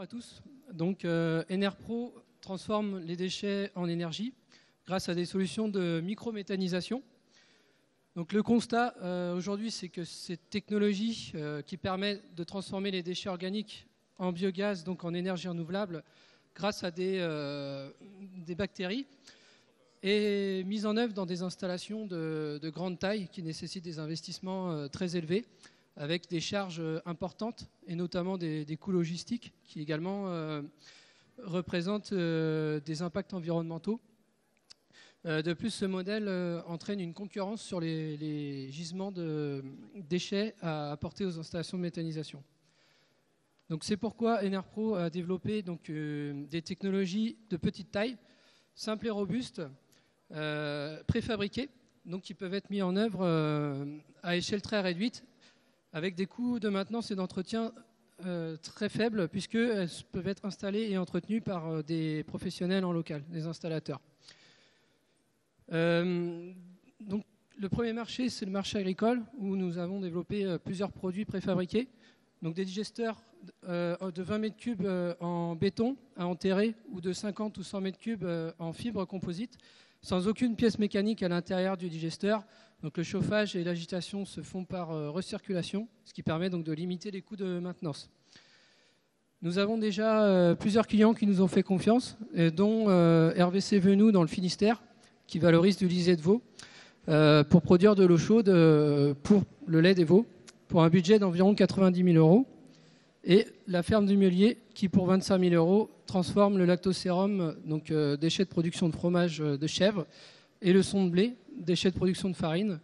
Bonjour à tous. Donc, Enerpro transforme les déchets en énergie grâce à des solutions de microméthanisation. Donc, le constat aujourd'hui, c'est que cette technologie qui permet de transformer les déchets organiques en biogaz, donc en énergie renouvelable, grâce à des bactéries, est mise en œuvre dans des installations de grande taille qui nécessitent des investissements très élevés, avec des charges importantes et notamment des coûts logistiques qui également représentent des impacts environnementaux. De plus, ce modèle entraîne une concurrence sur les gisements de déchets à apporter aux installations de méthanisation. Donc, c'est pourquoi Enerpro a développé donc, des technologies de petite taille, simples et robustes, préfabriquées, donc qui peuvent être mis en œuvre à échelle très réduite, avec des coûts de maintenance et d'entretien très faibles, puisqu'elles peuvent être installées et entretenues par des professionnels en local, des installateurs. Donc, le premier marché, c'est le marché agricole, où nous avons développé plusieurs produits préfabriqués. Donc des digesteurs de 20 mètres cubes en béton à enterrer, ou de 50 ou 100 mètres cubes en fibre composite, sans aucune pièce mécanique à l'intérieur du digesteur. Donc le chauffage et l'agitation se font par recirculation, ce qui permet donc de limiter les coûts de maintenance. Nous avons déjà plusieurs clients qui nous ont fait confiance, dont RVC Venou dans le Finistère, qui valorise du lisier de veau pour produire de l'eau chaude pour le lait des veaux, pour un budget d'environ 90 000 €. Et la ferme du Meulier, qui pour 25 000 € transforme le lactosérum, donc déchets de production de fromage de chèvre, et le son de blé, déchets de production de farine,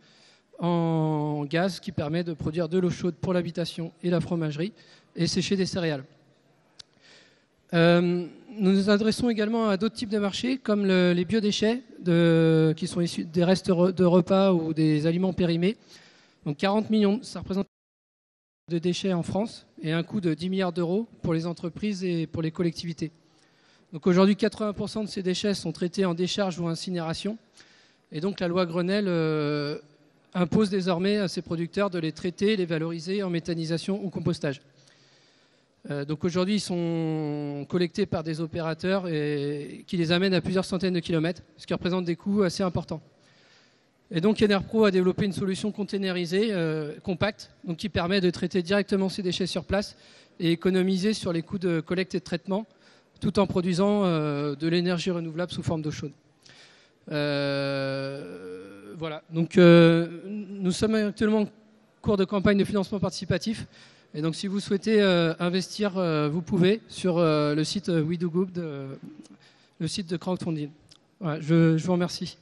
en gaz qui permet de produire de l'eau chaude pour l'habitation et la fromagerie, et sécher des céréales. Nous nous adressons également à d'autres types de marchés, comme les biodéchets qui sont issus des restes de repas ou des aliments périmés. Donc 40 millions, ça représente de déchets en France et un coût de 10 milliards d'euros pour les entreprises et pour les collectivités. Donc aujourd'hui, 80% de ces déchets sont traités en décharge ou incinération. Et donc la loi Grenelle impose désormais à ces producteurs de les traiter, les valoriser en méthanisation ou compostage. Donc aujourd'hui, ils sont collectés par des opérateurs et qui les amènent à plusieurs centaines de kilomètres, ce qui représente des coûts assez importants. Et donc Enerpro a développé une solution containerisée, compacte, donc qui permet de traiter directement ces déchets sur place et économiser sur les coûts de collecte et de traitement, tout en produisant de l'énergie renouvelable sous forme d'eau chaude. Voilà. Donc nous sommes actuellement en cours de campagne de financement participatif. Et donc si vous souhaitez investir, vous pouvez sur le site WeDoGood, le site de crowdfunding. Voilà, je vous remercie.